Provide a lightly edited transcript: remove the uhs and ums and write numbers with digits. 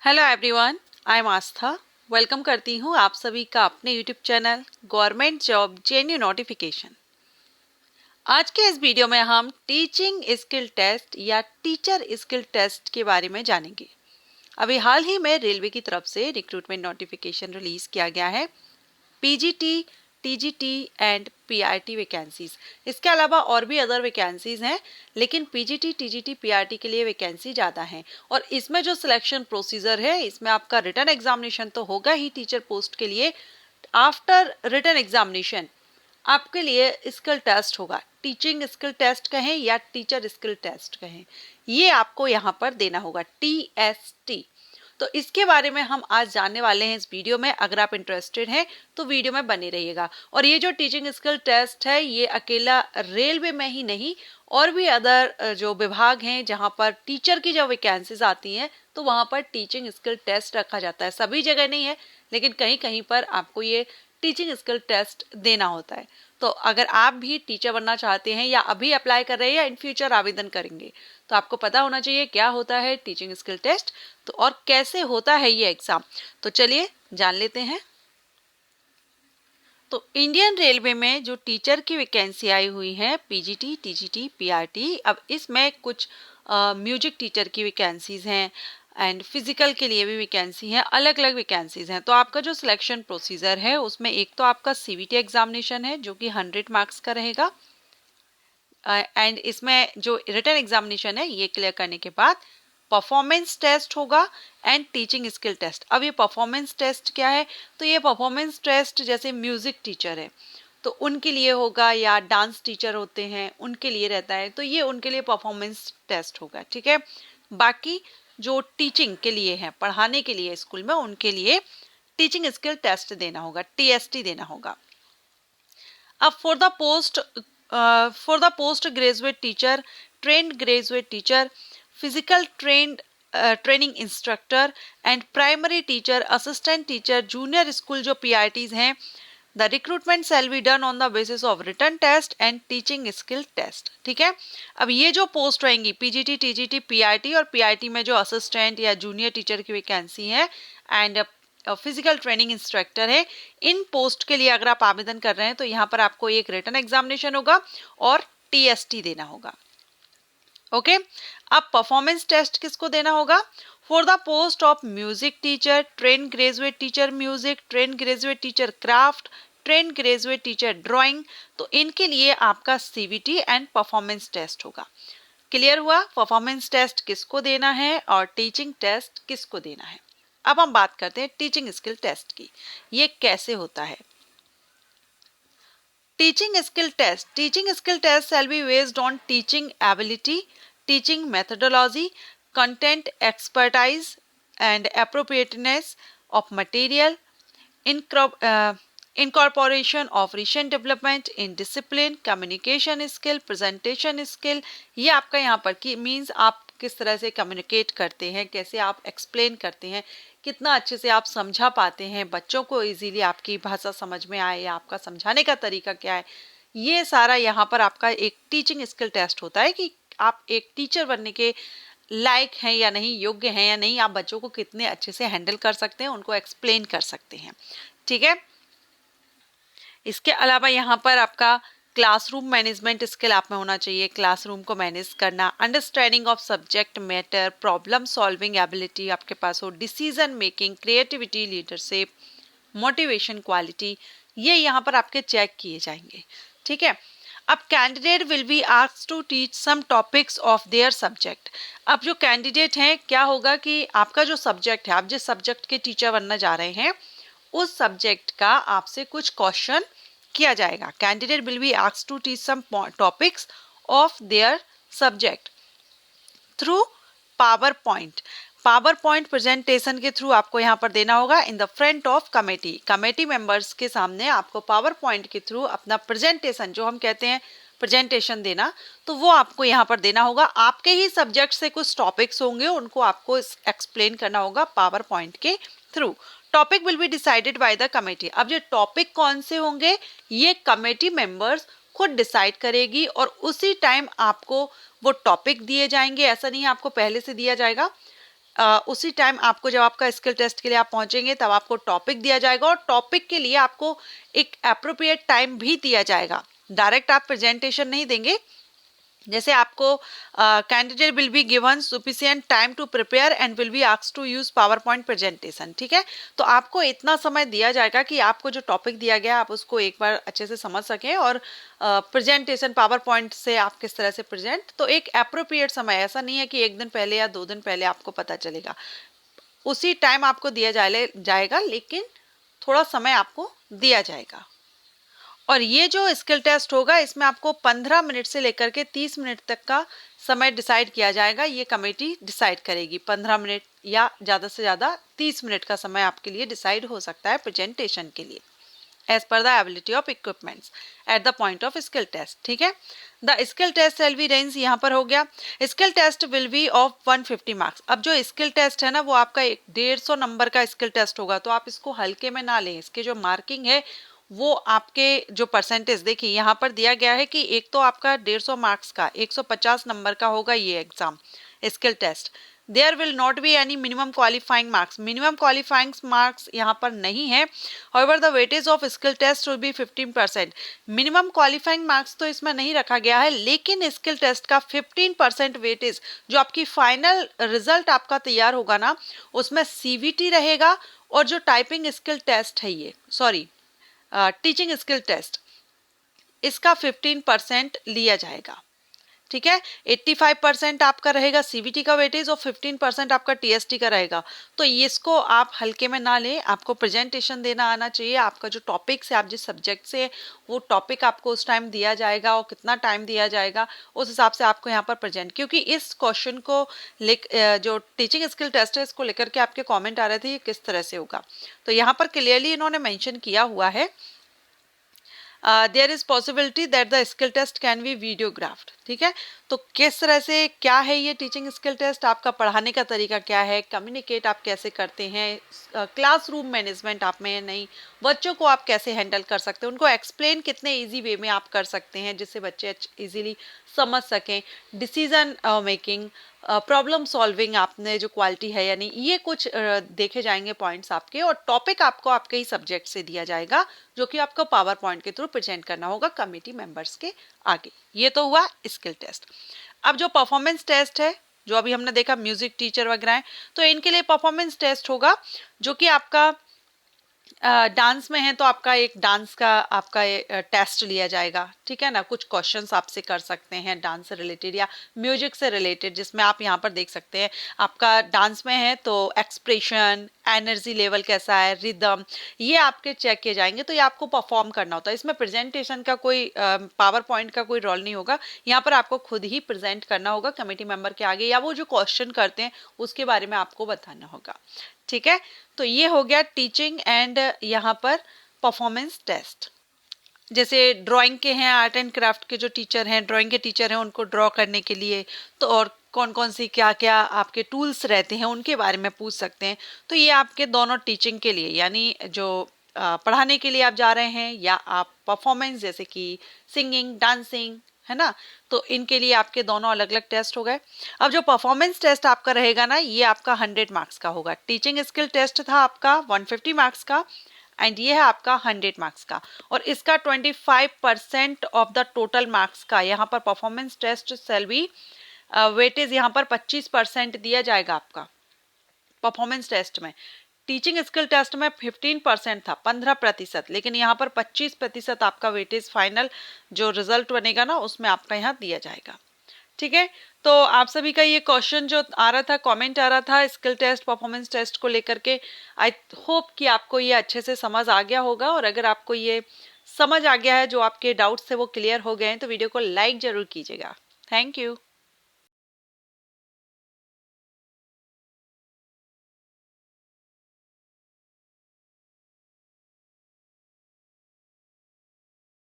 Hello everyone, I am Aastha. Welcome करती हूँ आप सभी का अपने YouTube channel government job जेन्यू notification. आज के इस वीडियो में हम टीचिंग स्किल टेस्ट या टीचर स्किल टेस्ट के बारे में जानेंगे। अभी हाल ही में रेलवे की तरफ से रिक्रूटमेंट नोटिफिकेशन रिलीज किया गया है। PGT, TGT and PRT vacancies, इसके अलावा और भी अदर वैकेंसीज हैं, लेकिन पीजीटी, टीजीटी, पीआरटी के लिए वैकेंसी ज़्यादा है। और इसमें जो सिलेक्शन प्रोसीजर है, इसमें आपका रिटन एग्जामिनेशन तो होगा ही टीचर पोस्ट के लिए। आफ्टर रिटन एग्जामिनेशन आपके लिए स्किल टेस्ट होगा। टीचिंग स्किल टेस्ट कहें या टीचर स्किल टेस्ट कहें, ये आपको यहाँ पर देना होगा, टीएसटी। तो इसके बारे में हम आज जानने वाले हैं इस वीडियो में। अगर आप इंटरेस्टेड हैं तो वीडियो में बने रहिएगा। और ये जो टीचिंग स्किल टेस्ट है, ये अकेला रेलवे में ही नहीं, और भी अदर जो विभाग हैं जहाँ पर टीचर की जब वैकेंसीज आती हैं तो वहाँ पर टीचिंग स्किल टेस्ट रखा जाता है। सभी जगह नहीं है, लेकिन कहीं कहीं पर आपको ये टीचिंग स्किल टेस्ट देना होता है। तो अगर आप भी टीचर बनना चाहते हैं या अभी अप्लाई कर रहे हैं या इन फ्यूचर आवेदन करेंगे, तो आपको पता होना चाहिए क्या होता है टीचिंग स्किल टेस्ट, तो और कैसे होता है ये एग्जाम। तो चलिए जान लेते हैं। तो इंडियन रेलवे में जो टीचर की वैकेंसी आई हुई है, पीजीटी, टीजीटी, पीआरटी, अब इसमें कुछ म्यूजिक टीचर की वैकेंसीज हैं एंड फिजिकल के लिए भी वैकेंसी हैं, अलग अलग वैकेंसीज हैं। तो आपका जो सिलेक्शन प्रोसीजर है, उसमें एक तो आपका सीवीटी एग्जामिनेशन है जो कि 100 मार्क्स का रहेगा, एंड इसमें जो रिटन एग्जामिनेशन है ये क्लियर करने के बाद परफॉर्मेंस टेस्ट होगा एंड टीचिंग स्किल टेस्ट। अब ये परफॉर्मेंस टेस्ट क्या है? तो ये परफॉर्मेंस टेस्ट जैसे म्यूजिक टीचर है तो उनके लिए होगा, या डांस टीचर होते हैं उनके लिए रहता है, तो ये उनके लिए परफॉर्मेंस टेस्ट होगा। ठीक है। बाकी जो टीचिंग के लिए है, पढ़ाने के लिए स्कूल में, उनके लिए टीचिंग स्किल टेस्ट देना होगा, टीएसटी देना होगा। अब for the post graduate teacher, trained graduate teacher, physical training instructor and primary teacher, assistant teacher, junior school जो पीआरटीज हैं, the recruitment shall be done on the basis of written test and teaching skill test. ठीक है। अब ये जो post रहेंगी PGT, TGT, PRT, और PRT में जो असिस्टेंट या जूनियर टीचर की वैकेंसी है एंड फिजिकल ट्रेनिंग इंस्ट्रक्टर है, इन पोस्ट के लिए अगर आप आवेदन कर रहे हैं तो यहाँ पर आपको एक रिटन एग्जामिनेशन होगा और टीएसटी देना होगा। ओके। अब परफॉर्मेंस टेस्ट किसको देना होगा? For the post of music teacher, train graduate teacher music, train graduate teacher craft, train graduate teacher drawing, तो इनके लिए आपका सीवीटी एंड परफॉर्मेंस टेस्ट होगा। क्लियर हुआ परफॉर्मेंस टेस्ट किसको देना है और टीचिंग टेस्ट किसको देना है। अब हम बात करते हैं टीचिंग स्किल टेस्ट की, ये कैसे होता है। Teaching skill test shall be based on teaching ability, teaching methodology, content expertise and appropriateness of material, incorporation of recent development in discipline, communication skill, presentation skill। ये आपका यहाँ पर की मीन्स आप किस तरह से कम्युनिकेट करते हैं, कैसे आप एक्सप्लेन करते हैं, कितना अच्छे से आप समझा पाते हैं, बच्चों को इजीली आपकी भाषा समझ में आए, या आपका समझाने का तरीका क्या है, ये सारा यहाँ पर आपका एक टीचिंग स्किल टेस्ट होता है कि आप एक टीचर बनने के लायक हैं या नहीं, योग्य हैं या नहीं, आप बच्चों को कितने अच्छे से हैंडल कर सकते हैं, उनको एक्सप्लेन कर सकते हैं। ठीक है। इसके अलावा यहाँ पर आपका क्लासरूम मैनेजमेंट स्किल आप में होना चाहिए, क्लासरूम को मैनेज करना, understanding of subject matter, problem solving ability आपके पास हो, decision making, creativity, leadership, motivation, quality, ये यहाँ पर आपके चेक किए जाएंगे। ठीक है। अब candidate will be asked to teach some topics of their subject. अब जो कैंडिडेट हैं, क्या होगा कि आपका जो सब्जेक्ट है, आप जिस सब्जेक्ट के टीचर बनना जा रहे हैं, उस सब्जेक्ट का आपसे कुछ क्वेश्चन किया जाएगा। Candidate will be asked to teach some topics of their subject through power point presentation के थ्रू आपको यहाँ पर देना होगा in the front of committee members के सामने आपको पावर पॉइंट के थ्रू अपना प्रेजेंटेशन, जो हम कहते हैं प्रेजेंटेशन देना, तो वो आपको यहाँ पर देना होगा। आपके ही सब्जेक्ट से कुछ टॉपिक्स होंगे, उनको आपको एक्सप्लेन करना होगा पावर पॉइंट के through. Topic will be decided by the committee. अब ये टॉपिक कौन से होंगे, ये कमेटी मेंबर्स खुद डिसाइड करेगी, और उसी टाइम आपको वो टॉपिक दिए जाएंगे। ऐसा नहीं है आपको पहले से दिया जाएगा, उसी टाइम आपको जब आपका स्किल टेस्ट के लिए आप पहुंचेंगे तब आपको टॉपिक दिया जाएगा और टॉपिक के लिए आपको एक एप्रोप्रिएट टाइम भी दिया जाएगा। डायरेक्ट आप प्रेजेंटेशन नहीं देंगे, जैसे आपको candidate will be given sufficient time to prepare and will be asked to use power point presentation, ठीक है। तो आपको इतना समय दिया जाएगा कि आपको जो टॉपिक दिया गया आप उसको एक बार अच्छे से समझ सकें और प्रेजेंटेशन पावर पॉइंट से आप किस तरह से प्रेजेंट, तो एक एप्रोप्रिएट समय, ऐसा नहीं है कि एक दिन पहले या 2 दिन पहले आपको पता चलेगा, उसी टाइम आपको दिया जाएगा, लेकिन थोड़ा समय आपको दिया जाएगा। और ये जो स्किल टेस्ट होगा इसमें आपको 15 मिनट से लेकर के 30 मिनट तक का समय डिसाइड किया जाएगा, ये कमेटी डिसाइड करेगी। 15 मिनट या ज़्यादा से ज़्यादा 30 मिनट का समय आपके लिए डिसाइड हो सकता है प्रेजेंटेशन के लिए, as per the ability of equipments at the point of skill test, ठीक है। The skill test will be arranged यहाँ पर हो गया। Skill test will be of 150 marks. अब जो स्किल टेस्ट है ना वो आपका 150 नंबर का स्किल टेस्ट होगा, तो आप इसको हल्के में ना लें। इसके जो मार्किंग है वो आपके जो परसेंटेज, देखिए यहाँ पर दिया गया है कि एक तो आपका 150 मार्क्स का 150 नंबर का होगा ये exam skill test. There will not be any minimum qualifying marks, minimum qualifying marks यहाँ पर नहीं है। However the weightage of skill test will be 15%। Minimum qualifying marks तो इसमें नहीं रखा गया है, लेकिन स्किल टेस्ट का 15% वेटेज जो आपकी फाइनल रिजल्ट आपका तैयार होगा ना उसमें सीवीटी रहेगा, और जो टाइपिंग स्किल टेस्ट है ये टीचिंग स्किल टेस्ट, इसका 15% लिया जाएगा, ठीक है। 85% आपका रहेगा सीवीटी का वेटेज और 15% आपका टीएसटी का रहेगा। तो इसको आप हल्के में ना लें, आपको प्रेजेंटेशन देना आना चाहिए। आपका जो टॉपिक से, आप जिस सब्जेक्ट से, वो टॉपिक आपको उस टाइम दिया जाएगा और कितना टाइम दिया जाएगा उस हिसाब से आपको यहाँ पर प्रेजेंट, क्योंकि इस क्वेश्चन को जो टीचिंग स्किल टेस्ट है इसको लेकर के आपके कॉमेंट आ रहे थे ये किस तरह से होगा, तो यहाँ पर क्लियरली इन्होंने मैंशन किया हुआ है there is possibility that the skill test can be videographed, ठीक है। तो किस तरह से क्या है ये टीचिंग स्किल टेस्ट, आपका पढ़ाने का तरीका क्या है, कम्युनिकेट आप कैसे करते हैं, क्लासरूम मैनेजमेंट आप में नहीं, बच्चों को आप कैसे हैंडल कर सकते हैं, उनको एक्सप्लेन कितने इजी वे में आप कर सकते हैं जिससे बच्चे इजीली समझ सकें, डिसीजन मेकिंग, प्रॉब्लम सॉल्विंग आपने जो क्वालिटी है, यानी ये कुछ देखे जाएंगे पॉइंट्स आपके। और टॉपिक आपको आपके ही सब्जेक्ट से दिया जाएगा जो कि आपको पावर पॉइंट के थ्रू प्रेजेंट करना होगा कमेटी मेंबर्स के आगे। ये तो हुआ स्किल टेस्ट। अब जो परफॉर्मेंस टेस्ट है, जो अभी हमने देखा म्यूजिक टीचर वगैरह है, तो इनके लिए परफॉर्मेंस टेस्ट होगा जो कि आपका डांस में है तो आपका एक डांस का आपका टेस्ट लिया जाएगा, ठीक है ना। कुछ क्वेश्चंस आपसे कर सकते हैं डांस से रिलेटेड या म्यूजिक से रिलेटेड, जिसमें आप यहाँ पर देख सकते हैं आपका डांस में है तो एक्सप्रेशन, एनर्जी लेवल कैसा है, रिदम, ये आपके चेक किए जाएंगे। तो ये आपको परफॉर्म करना होता है, इसमें प्रेजेंटेशन का कोई पावर पॉइंट का कोई रोल नहीं होगा। यहाँ पर आपको खुद ही प्रेजेंट करना होगा कमेटी मेंबर के आगे, या वो जो क्वेश्चन करते हैं उसके बारे में आपको बताना होगा, ठीक है। तो ये हो गया टीचिंग एंड यहाँ पर परफॉर्मेंस टेस्ट। जैसे ड्राइंग के हैं, आर्ट एंड क्राफ्ट के जो टीचर हैं, ड्राइंग के टीचर हैं, उनको ड्रॉ करने के लिए तो और कौन कौन सी क्या क्या आपके टूल्स रहते हैं उनके बारे में पूछ सकते हैं। तो ये आपके दोनों टीचिंग के लिए, यानी जो पढ़ाने के लिए आप जा रहे हैं, या आप परफॉर्मेंस जैसे कि सिंगिंग, डांसिंग, है ना, तो इनके लिए आपके दोनों अलग अलग टेस्ट हो गए। अब जो परफॉर्मेंस टेस्ट आपका रहेगा ना, ये आपका 100 मार्क्स का होगा। टीचिंग स्किल टेस्ट था आपका 150 मार्क्स का, एंड ये है आपका 100 मार्क्स का, और इसका 25% ऑफ द टोटल मार्क्स का यहाँ पर performance test shall be weightage यहाँ पर 25% दिया जाएगा आपका परफॉर्मेंस टेस्ट में। टीचिंग स्किल टेस्ट में 15% था, 15%, लेकिन यहाँ पर 25% आपका वेटेज फाइनल जो रिजल्ट बनेगा ना उसमें आपका यहाँ दिया जाएगा, ठीक है। तो आप सभी का ये क्वेश्चन जो आ रहा था, कमेंट आ रहा था स्किल टेस्ट परफॉर्मेंस टेस्ट को लेकर के, आई होप कि आपको ये अच्छे से समझ आ गया होगा। और अगर आपको ये समझ आ गया है, जो आपके डाउट्स थे वो क्लियर हो गए हैं, तो वीडियो को लाइक जरूर कीजिएगा। Thank you.